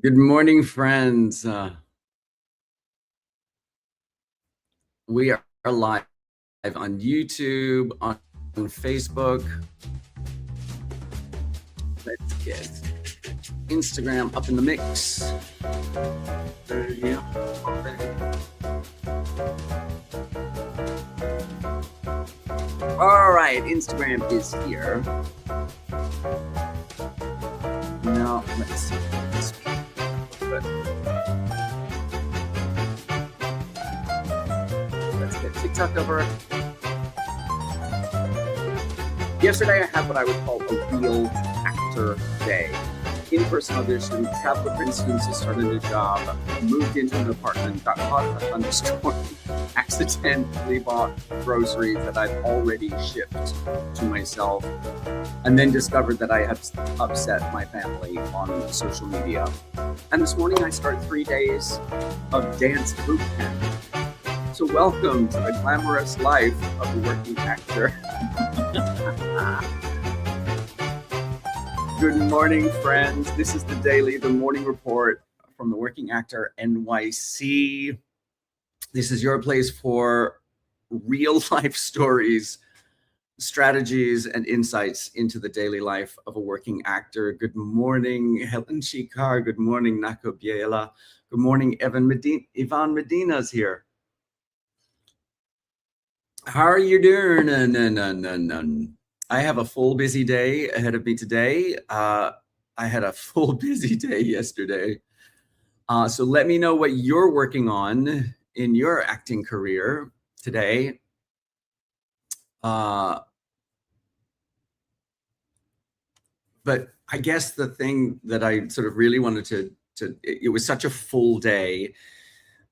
Good morning, friends. We are live on YouTube, on Facebook. Let's get Instagram up in the mix. All right, Instagram is here. Now, let's see. Let's get TikTok over. Yesterday, I had what I would call a real actor day. In-person audition, traveled to Princeton to start a new job, moved into an apartment, got caught in a thunderstorm, accidentally bought groceries that I'd already shipped to myself, and then discovered that I had upset my family on social media. And this morning I start 3 days of dance boot camp. So welcome to the glamorous life of a working actor. Good morning, friends. This is the morning report from the Working Actor NYC. This is your place for real life stories, strategies, and insights into the daily life of a working actor. Good morning, Helen Shikar. Good morning, Nako Biela. Good morning, Ivan Medina's here. How are you doing? I have a full busy day ahead of me today. I had a full busy day yesterday. So let me know what you're working on in your acting career today. But I guess the thing that I sort of really wanted it was such a full day.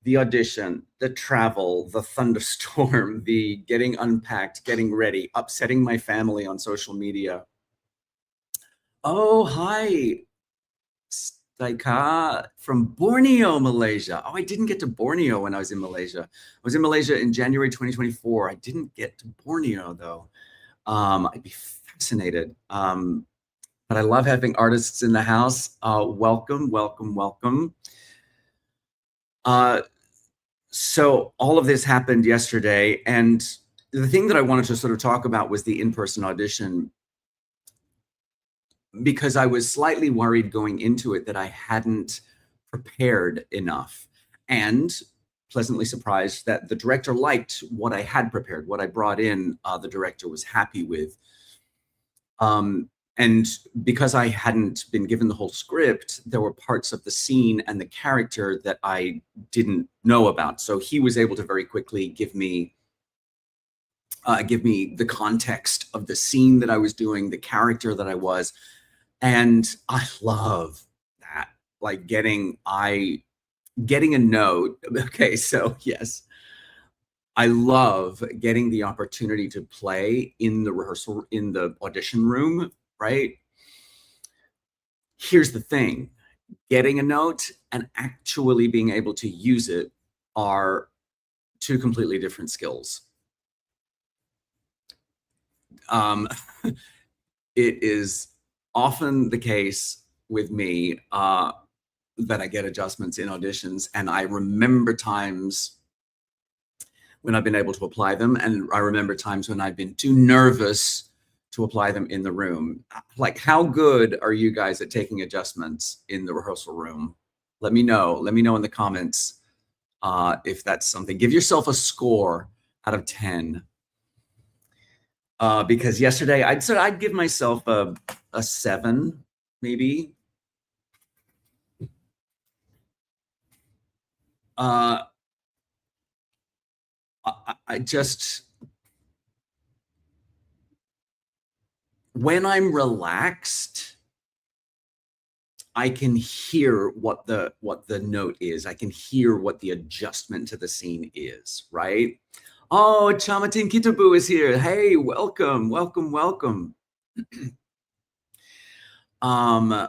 The audition, the travel, the thunderstorm, the getting unpacked, getting ready, upsetting my family on social media. Oh, hi, Staika from Borneo, Malaysia. Oh, I didn't get to Borneo when I was in Malaysia. I was in Malaysia in January 2024. I didn't get to Borneo, though. I'd be fascinated. But I love having artists in the house. Welcome, welcome, welcome. So all of this happened yesterday, and the thing that I wanted to sort of talk about was the in-person audition, because I was slightly worried going into it that I hadn't prepared enough, and pleasantly surprised that the director liked what I had prepared, what I brought in. The director was happy with. And because I hadn't been given the whole script, there were parts of the scene and the character that I didn't know about. So he was able to very quickly give me the context of the scene that I was doing, the character that I was. And I love that, like getting a note. Okay, so yes, I love getting the opportunity to play in the rehearsal, in the audition room, right? Here's the thing, getting a note and actually being able to use it are two completely different skills. It is often the case with me that I get adjustments in auditions, and I remember times when I've been able to apply them, and I remember times when I've been too nervous to apply them in the room. Like, how good are you guys at taking adjustments in the rehearsal room? Let me know in the comments if that's something. Give yourself a score out of 10. Because yesterday I'd give myself a 7, maybe. I just, when I'm relaxed, I can hear what the note is. I can hear what the adjustment to the scene is, right? Oh, Chamatin Kitabu is here. Hey, welcome, welcome, welcome. And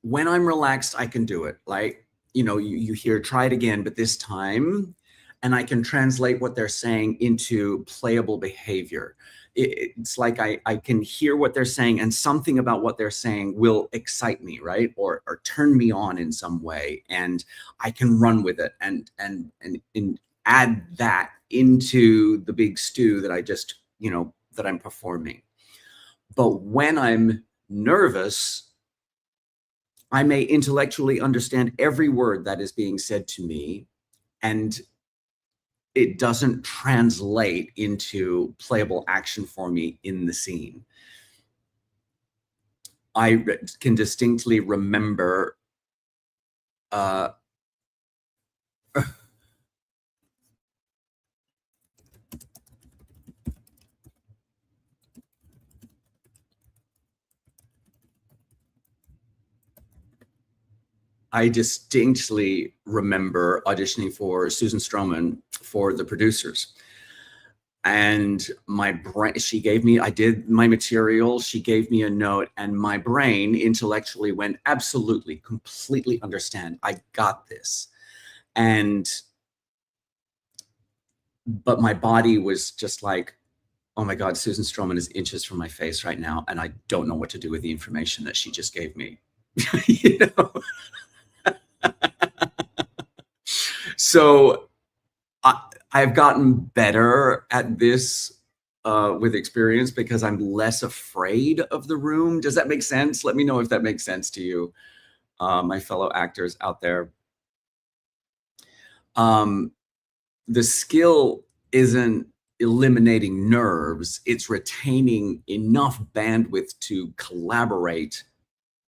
when I'm relaxed, I can do it. Like, you hear, try it again, but this time, and I can translate what they're saying into playable behavior. it's like I can hear what they're saying, and something about what they're saying will excite me, right? Or turn me on in some way, and I can run with it and add that into the big stew that I just, that I'm performing. But when I'm nervous, I may intellectually understand every word that is being said to me, and it doesn't translate into playable action for me in the scene. I can distinctly remember I distinctly remember auditioning for Susan Stroman for The Producers. And my brain, I did my material, she gave me a note, and my brain intellectually went, absolutely, completely understand, I got this. But my body was just like, oh my God, Susan Stroman is inches from my face right now, and I don't know what to do with the information that she just gave me. So I've gotten better at this with experience because I'm less afraid of the room. Does that make sense? Let me know if that makes sense to you, my fellow actors out there. The skill isn't eliminating nerves, it's retaining enough bandwidth to collaborate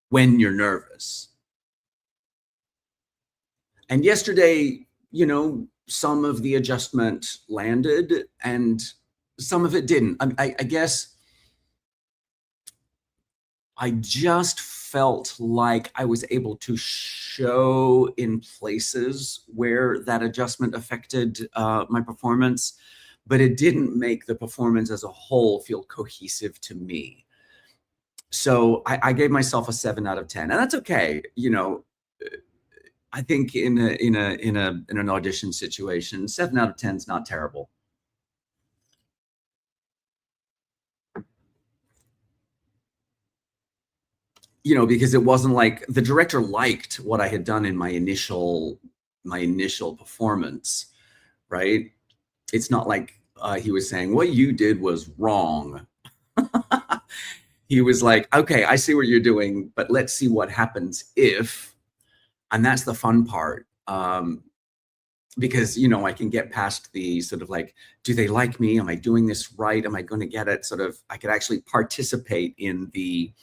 when you're nervous. And yesterday, some of the adjustment landed and some of it didn't. I guess I just felt like I was able to show in places where that adjustment affected my performance, but it didn't make the performance as a whole feel cohesive to me. So I gave myself a 7 out of 10, and that's okay. I think in an audition situation, 7 out of 10 is not terrible. Because it wasn't like the director liked what I had done in my initial performance, right? It's not like he was saying, what you did was wrong. He was like, okay, I see what you're doing, but let's see what happens if, and that's the fun part. Because, I can get past the sort of like, do they like me? Am I doing this right? Am I going to get it? Sort of, I could actually participate in the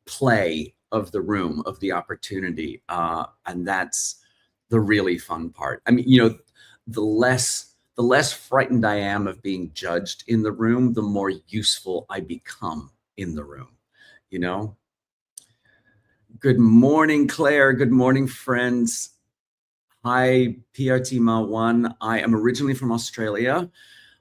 play of the room, of the opportunity. And that's the really fun part. I mean, the less frightened I am of being judged in the room, the more useful I become in the room, Good morning, Claire. Good morning, friends. Hi, PRT Ma1. I am originally from Australia.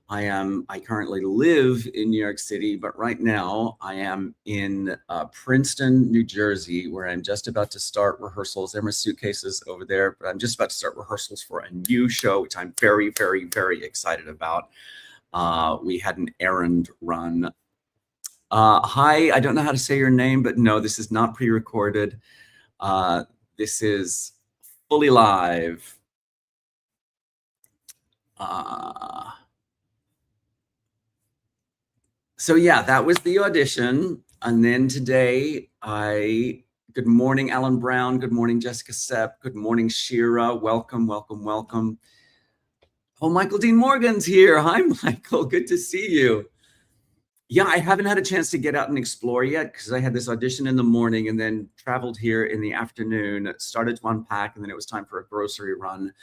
I currently live in New York City, but right now I am in Princeton, New Jersey, where I'm just about to start rehearsals. There are my suitcases over there, but I'm just about to start rehearsals for a new show, which I'm very, very, very excited about. We had an errand run. Hi, I don't know how to say your name, but no, this is not pre-recorded. This is fully live. So yeah, that was the audition. And then today, good morning, Alan Brown. Good morning, Jessica Sepp. Good morning, Shira. Welcome, welcome, welcome. Oh, Michael Dean Morgan's here. Hi, Michael. Good to see you. Yeah, I haven't had a chance to get out and explore yet because I had this audition in the morning and then traveled here in the afternoon, started to unpack, and then it was time for a grocery run.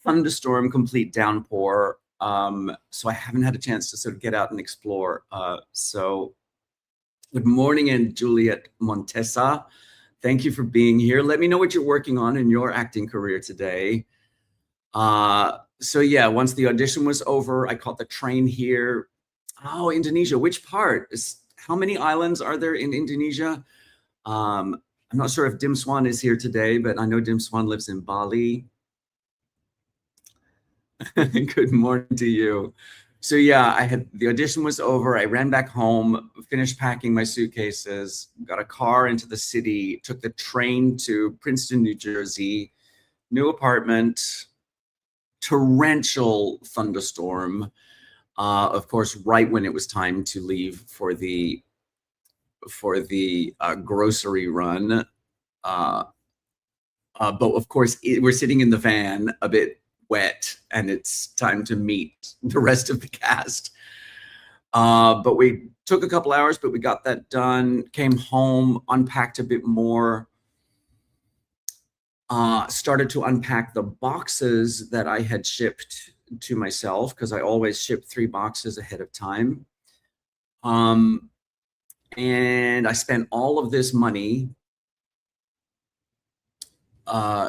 Thunderstorm, complete downpour. So I haven't had a chance to sort of get out and explore. So good morning, and Juliet Montesa. Thank you for being here. Let me know what you're working on in your acting career today. So yeah, once the audition was over, I caught the train here. Oh, Indonesia. Which part? How many islands are there in Indonesia? I'm not sure if Dim Swan is here today, but I know Dim Swan lives in Bali. Good morning to you. So yeah, the audition was over. I ran back home, finished packing my suitcases, got a car into the city, took the train to Princeton, New Jersey, new apartment, torrential thunderstorm. Of course, right when it was time to leave for the grocery run. But of course, we're sitting in the van a bit wet, and it's time to meet the rest of the cast. But we took a couple hours, but we got that done, came home, unpacked a bit more, started to unpack the boxes that I had shipped to myself, because I always ship 3 boxes ahead of time. And I spent all of this money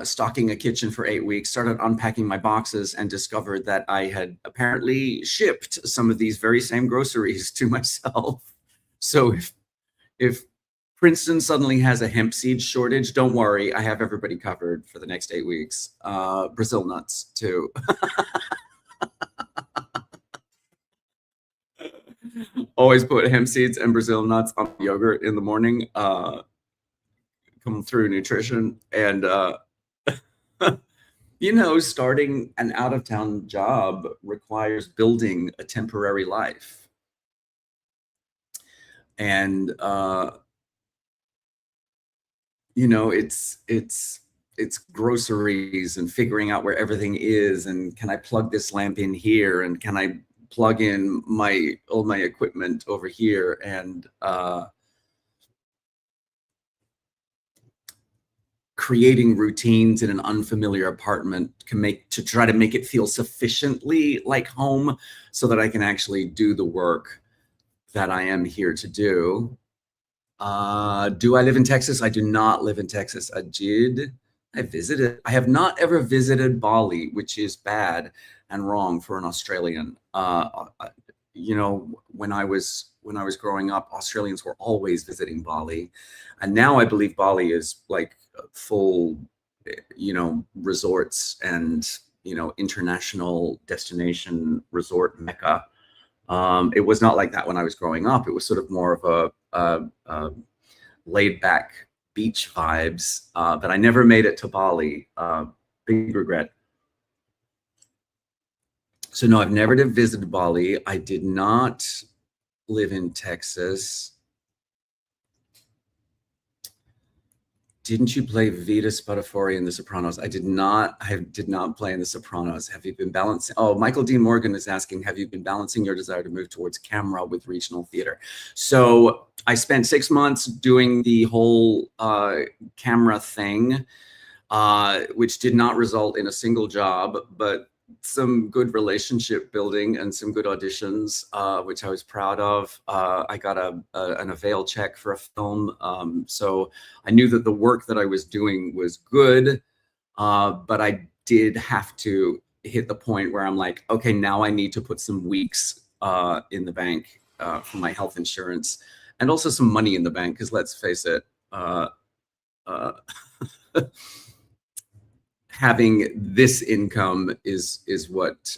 stocking a kitchen for 8 weeks, started unpacking my boxes, and discovered that I had apparently shipped some of these very same groceries to myself. So if Princeton suddenly has a hemp seed shortage, don't worry, I have everybody covered for the next 8 weeks. Brazil nuts too. Always put hemp seeds and Brazil nuts on yogurt in the morning. Come through nutrition. And you know, starting an out-of-town job requires building a temporary life. And you know, it's groceries and figuring out where everything is, and can I plug this lamp in here, and can I plug in all my equipment over here, and creating routines in an unfamiliar apartment to try to make it feel sufficiently like home, so that I can actually do the work that I am here to do. Do I live in Texas? I do not live in Texas. I visited. I have not ever visited Bali, which is bad and wrong for an Australian. You know, when I was growing up, Australians were always visiting Bali, and now I believe Bali is like full, you know, resorts and, you know, international destination resort mecca. It was not like that when I was growing up. It was sort of more of a laid back beach vibes, but I never made it to Bali. Big regret. So no, I've never visited Bali. I did not live in Texas. Didn't you play Vita Spadafori in The Sopranos? I did not play in The Sopranos. Have you been balancing? Oh, Michael D. Morgan is asking, have you been balancing your desire to move towards camera with regional theater? So I spent 6 months doing the whole camera thing, which did not result in a single job, but some good relationship building and some good auditions, which I was proud of. I got an Avail check for a film. So I knew that the work that I was doing was good, but I did have to hit the point where I'm like, okay, now I need to put some weeks in the bank for my health insurance, and also some money in the bank, because let's face it, having this income is what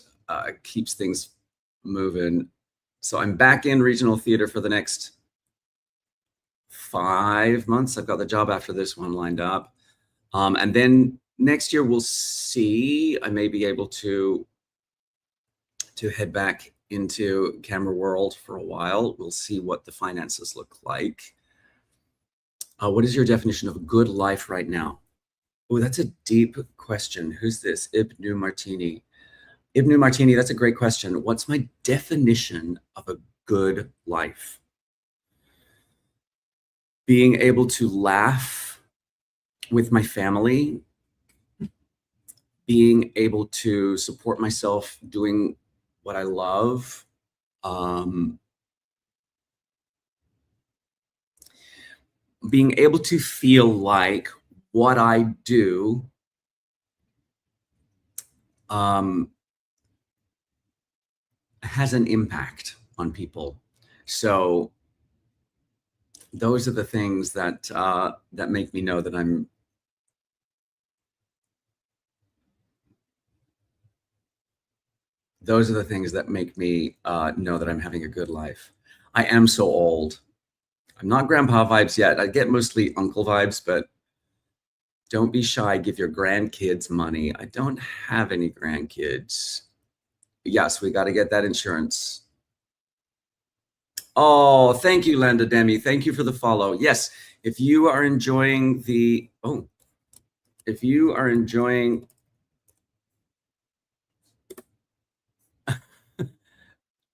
keeps things moving. So I'm back in regional theater for the next 5 months. I've got the job after this one lined up. And then next year we'll see. I may be able to head back into camera world for a while. We'll see what the finances look like. What is your definition of a good life right now? Oh, that's a deep question. Who's this? Ibnu Martini. Ibnu Martini, that's a great question. What's my definition of a good life? Being able to laugh with my family, being able to support myself doing what I love, being able to feel like what I do has an impact on people. So those are the things that that make me know that those are the things that make me know that I'm having a good life. I am so old. I'm not grandpa vibes yet. I get mostly uncle vibes, but don't be shy. Give your grandkids money. I don't have any grandkids. Yes, we got to get that insurance. Oh, thank you, Landa Demi. Thank you for the follow. Yes, if you are enjoying the, if you are enjoying,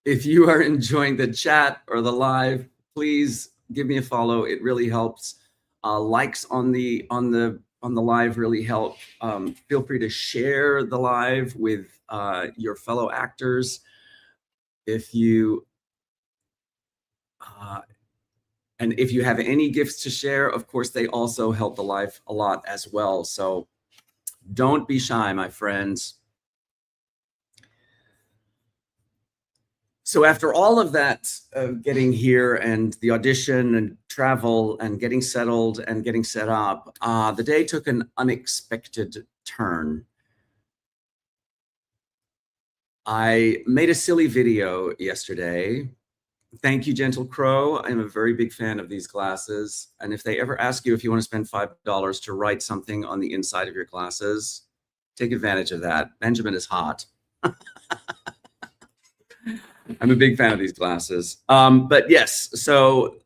if you are enjoying the chat or the live, please give me a follow. It really helps. Likes on the live really help. Feel free to share the live with your fellow actors. If you and if you have any gifts to share, of course, they also help the live a lot as well. So don't be shy, my friends. So after all of that, getting here and the audition and travel and getting settled and getting set up, the day took an unexpected turn. I made a silly video yesterday. Thank you, Gentle Crow. I'm a very big fan of these glasses. And if they ever ask you if you want to spend $5 to write something on the inside of your glasses, take advantage of that. Benjamin is hot. I'm a big fan of these glasses. But yes, so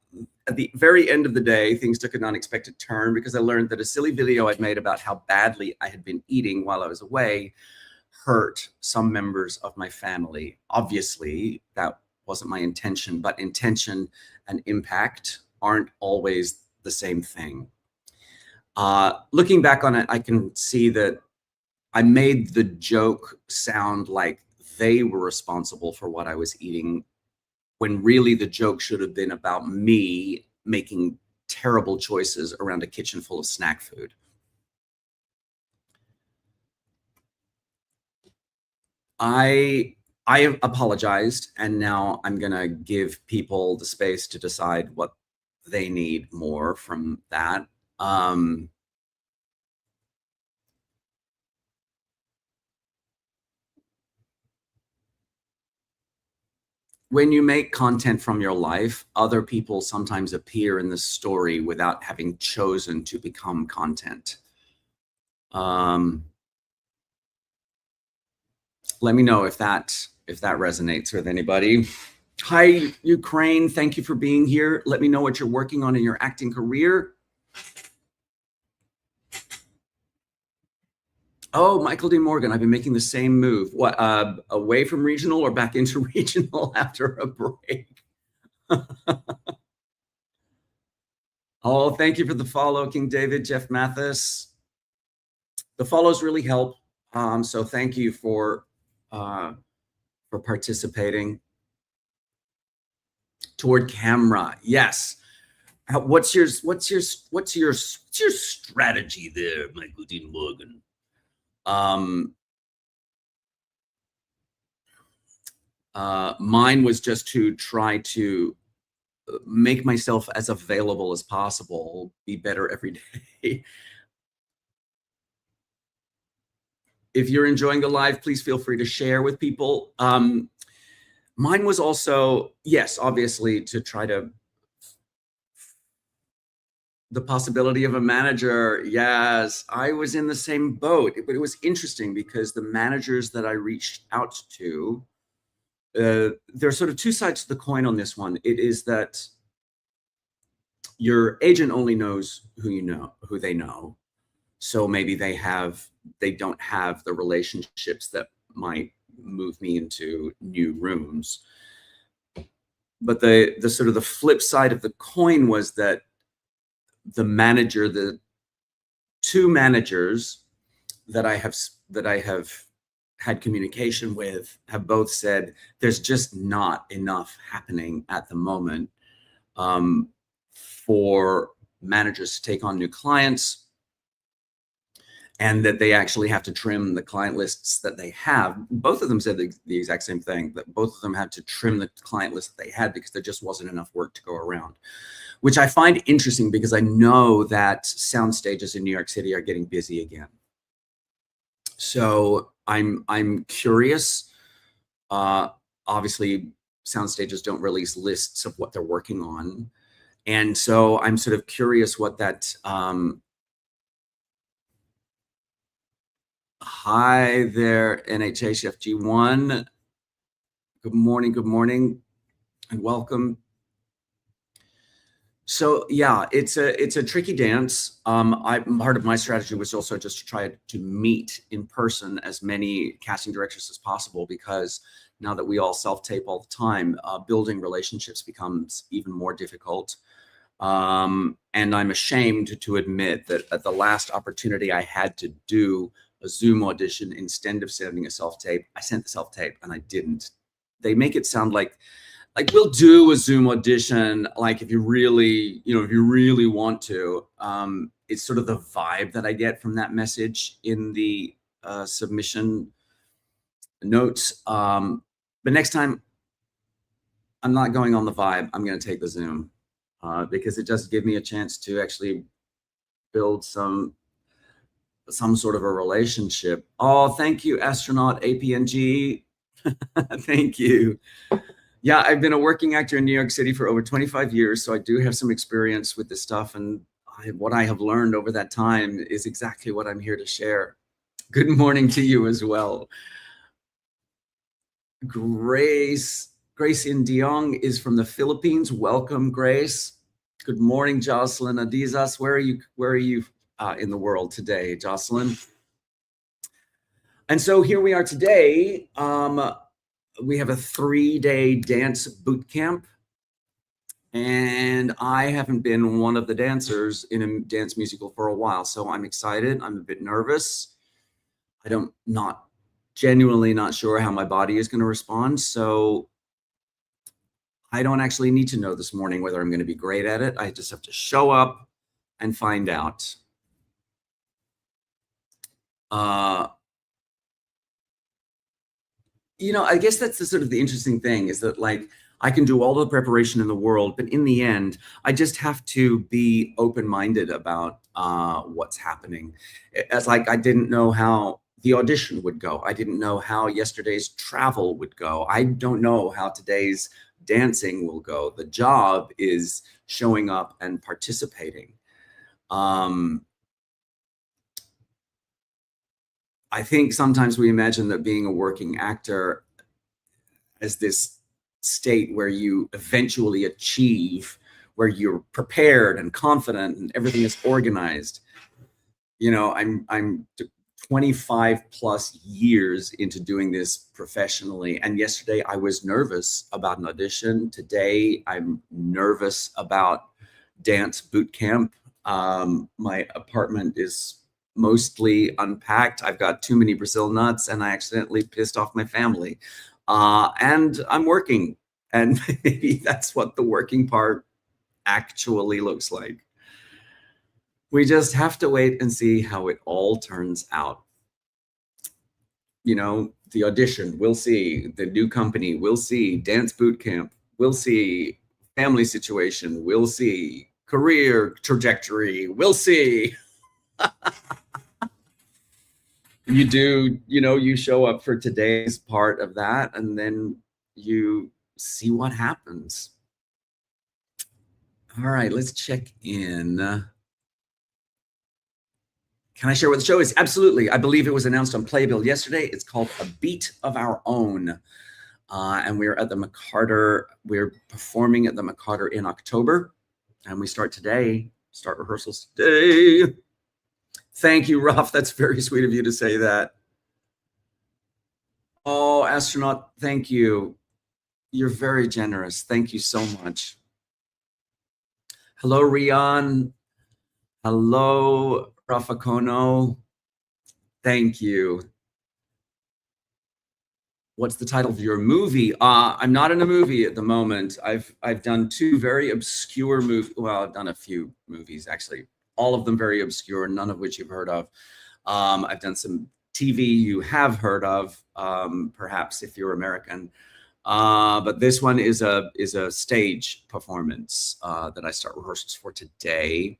at the very end of the day, things took an unexpected turn because I learned that a silly video I'd made about how badly I had been eating while I was away hurt some members of my family. Obviously, that wasn't my intention, but intention and impact aren't always the same thing. Looking back on it, I can see that I made the joke sound like they were responsible for what I was eating, when really the joke should have been about me making terrible choices around a kitchen full of snack food. I apologized, and now I'm gonna give people the space to decide what they need more from that. When you make content from your life, other people sometimes appear in the story without having chosen to become content. Let me know if that resonates with anybody. Hi, Ukraine. Thank you for being here. Let me know what you're working on in your acting career. Oh, Michael D. Morgan, I've been making the same move. What, away from regional or back into regional after a break? Oh, thank you for the follow, King David, Jeff Mathis. The follows really help. So thank you for participating. Toward camera, yes. What's your strategy there, Michael D. Morgan? Mine was just to try to make myself as available as possible, be better every day. If you're enjoying the live, please feel free to share with people. Mine was also, yes, obviously, to try to, the possibility of a manager. Yes, I was in the same boat, but it was interesting because the managers that I reached out to, there's sort of two sides to the coin on this one. It is that your agent only knows who they know. So maybe they don't have the relationships that might move me into new rooms. But the sort of the flip side of the coin was that the two managers that I have had communication with have both said there's just not enough happening at the moment for managers to take on new clients, and that they actually have to trim the client lists that they have. Both of them said the exact same thing, that both of them had to trim the client list that they had because there just wasn't enough work to go around, which I find interesting because I know that sound stages in New York City are getting busy again. So I'm curious Obviously, sound stages don't release lists of what they're working on. And so I'm sort of curious what that, hi there, NHA Chef G1. Good morning, and welcome. So yeah, it's a tricky dance. Part of my strategy was also just to try to meet in person as many casting directors as possible, because now that we all self-tape all the time, building relationships becomes even more difficult. And I'm ashamed to admit that at the last opportunity I had to do a Zoom audition, instead of sending a self-tape, I sent the self-tape and I didn't. They make it sound like we'll do a Zoom audition, like if you really, if you really want to. It's sort of the vibe that I get from that message in the submission notes. But next time, I'm not going on the vibe. I'm going to take the Zoom because it does give me a chance to actually build some sort of a relationship. Oh, thank you, astronaut APNG. Thank you. Yeah, I've been a working actor in New York City for over 25 years, so I do have some experience with this stuff, and what I have learned over that time is exactly what I'm here to share. Good morning to you as well. Grace Indiong is from the Philippines. Welcome, Grace. Good morning, Jocelyn Adizas. Where are you in the world today, Jocelyn? And so here we are today. We have a 3-day dance boot camp, and I haven't been one of the dancers in a dance musical for a while, so I'm excited. I'm a bit nervous. Genuinely not sure how my body is going to respond, so I don't actually need to know this morning whether I'm going to be great at it. I just have to show up and find out. I guess that's the sort of the interesting thing, is that I can do all the preparation in the world, but in the end, I just have to be open-minded about what's happening. It's like I didn't know how the audition would go. I didn't know how yesterday's travel would go. I don't know how today's dancing will go. The job is showing up and participating. I think sometimes we imagine that being a working actor as this state where you eventually achieve, where you're prepared and confident and everything is organized. I'm 25 plus years into doing this professionally, and yesterday I was nervous about an audition. Today I'm nervous about dance boot camp. My apartment is mostly unpacked. I've got too many Brazil nuts, and I accidentally pissed off my family. And I'm working, and maybe that's what the working part actually looks like. We just have to wait and see how it all turns out. The audition, we'll see. The new company, we'll see. Dance boot camp, we'll see. Family situation, we'll see. Career trajectory, we'll see. You show up for today's part of that, and then you see what happens. All right, let's check in. Can I share what the show is? Absolutely. I believe it was announced on Playbill yesterday. It's called A Beat of Our Own. And we're at the McCarter. We're performing at the McCarter in October. And we start rehearsals today. Thank you, Ruff. That's very sweet of you to say that. Oh, astronaut, thank you. You're very generous. Thank you so much. Hello, Rian. Hello, Rafakono. Thank you. What's the title of your movie? I'm not in a movie at the moment. I've done 2 very obscure movies. Well, I've done a few movies, actually. All of them very obscure, none of which you've heard of. I've done some TV you have heard of, perhaps if you're American. But this one is a stage performance that I start rehearsals for today.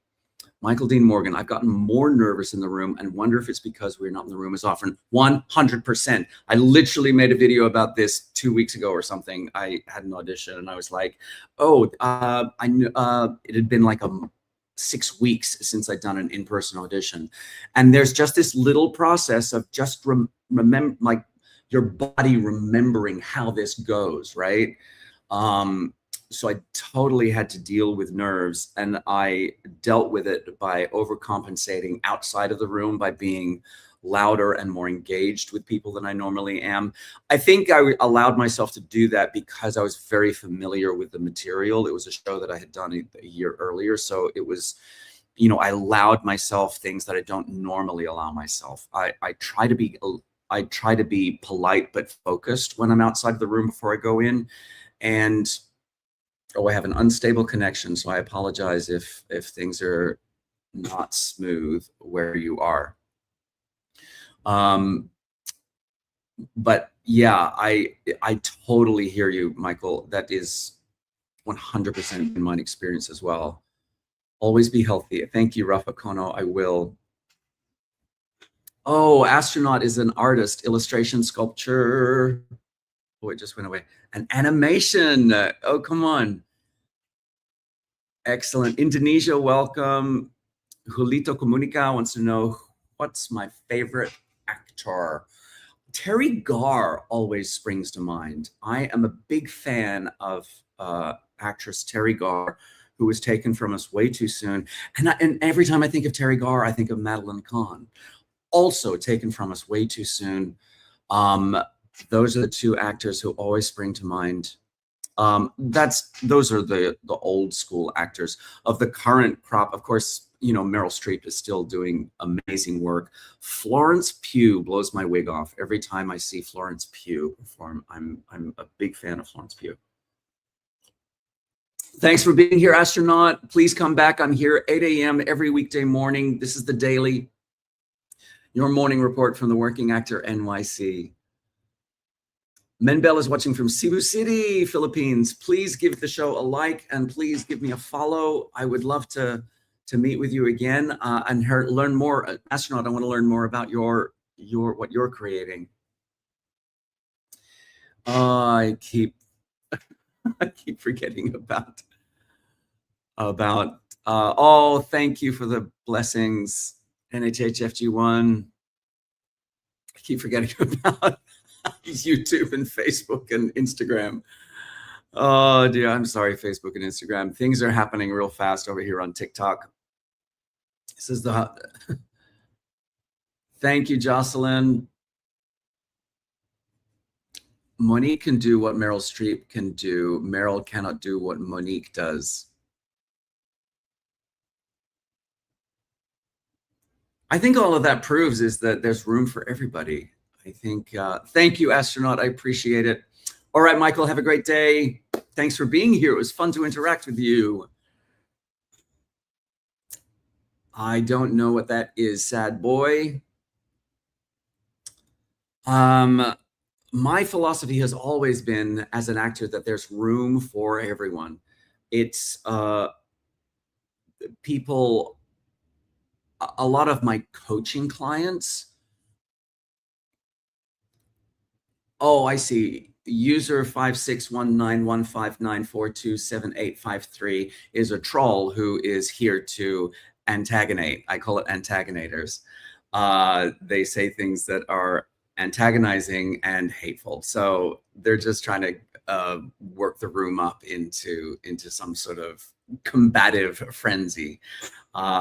Michael Dean Morgan, I've gotten more nervous in the room and wonder if it's because we're not in the room as often. 100%. I literally made a video about this 2 weeks ago or something. I had an audition and I was like, oh, I knew it had been like 6 weeks since I'd done an in-person audition. And there's just this little process of just remember, like your body remembering how this goes, right? So I totally had to deal with nerves, and I dealt with it by overcompensating outside of the room by being louder and more engaged with people than I normally am. I think I allowed myself to do that because I was very familiar with the material. It was a show that I had done a year earlier. So it was, you know, I allowed myself things that I don't normally allow myself. I try to be polite but focused when I'm outside of the room before I go in. And oh, I have an unstable connection, so I apologize if things are not smooth where you are. But yeah, I totally hear you, Michael. That is 100% in my experience as well. Always be healthy. Thank you, Rafa Kono. I will. Oh, astronaut is an artist, illustration, sculpture. Oh, it just went away. An animation. Oh, come on. Excellent. Indonesia, welcome. Julito Comunica wants to know, what's my favorite actor? Terry Garr always springs to mind. I am a big fan of actress Terry Garr, who was taken from us way too soon. And every time I think of Terry Garr, I think of Madeline Kahn, also taken from us way too soon. Those are the two actors who always spring to mind. Those are the old school actors. Of the current crop, of course, you know, Meryl Streep is still doing amazing work. Florence Pugh blows my wig off every time I see Florence Pugh perform. I'm a big fan of Florence Pugh. Thanks for being here, astronaut. Please come back. I'm here 8 a.m. every weekday morning. This is the daily, your morning report from the Working Actor NYC. Menbel is watching from Cebu City, Philippines. Please give the show a like and please give me a follow. I would love to meet with you again and learn more. Astronaut, I want to learn more about your what you're creating. I keep forgetting about. Oh, thank you for the blessings, NHHFG1. I keep forgetting about YouTube and Facebook and Instagram. Oh dear, I'm sorry, Facebook and Instagram. Things are happening real fast over here on TikTok. This is the thank you, Jocelyn. Monique can do what Meryl Streep can do. Meryl cannot do what Monique does. I think all of that proves is that there's room for everybody. I think, thank you, astronaut. I appreciate it. All right, Michael, have a great day. Thanks for being here. It was fun to interact with you. I don't know what that is, sad boy. My philosophy has always been, as an actor, that there's room for everyone. It's people, a lot of my coaching clients. Oh, I see. User 56191594278853 is a troll who is here to antagonate. I call it antagonators. They say things that are antagonizing and hateful. So they're just trying to work the room up into some sort of combative frenzy.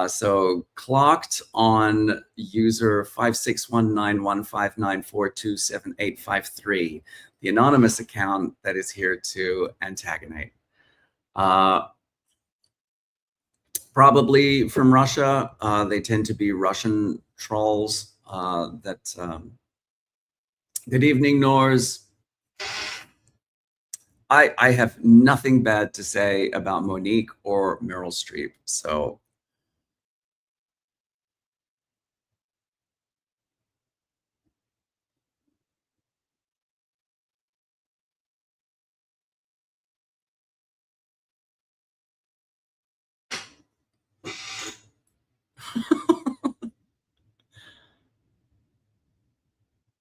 So clocked on user 56191594278853, the anonymous account that is here to antagonate. Probably from Russia. They tend to be Russian trolls. Good evening, Nors. I have nothing bad to say about Monique or Meryl Streep. So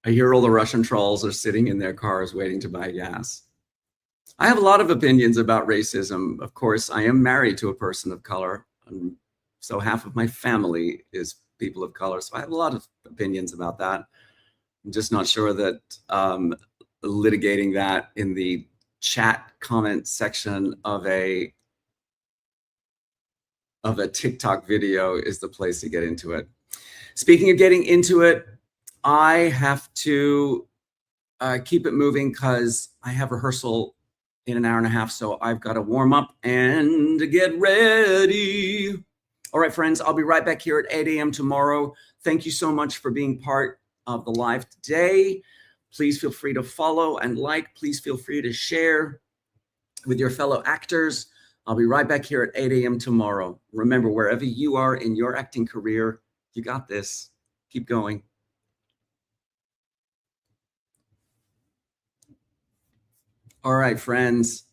I hear all the Russian trolls are sitting in their cars waiting to buy gas. I have a lot of opinions about racism. Of course, I am married to a person of color, and so half of my family is people of color. So I have a lot of opinions about that. I'm just not sure that litigating that in the chat comment section of a TikTok video is the place to get into it. Speaking of getting into it, I have to keep it moving because I have rehearsal in an hour and a half, so I've got to warm up and get ready. All right, friends, I'll be right back here at 8 a.m. tomorrow. Thank you so much for being part of the live today. Please feel free to follow and like. Please feel free to share with your fellow actors. I'll be right back here at 8 a.m. tomorrow. Remember, wherever you are in your acting career, you got this. Keep going. All right, friends.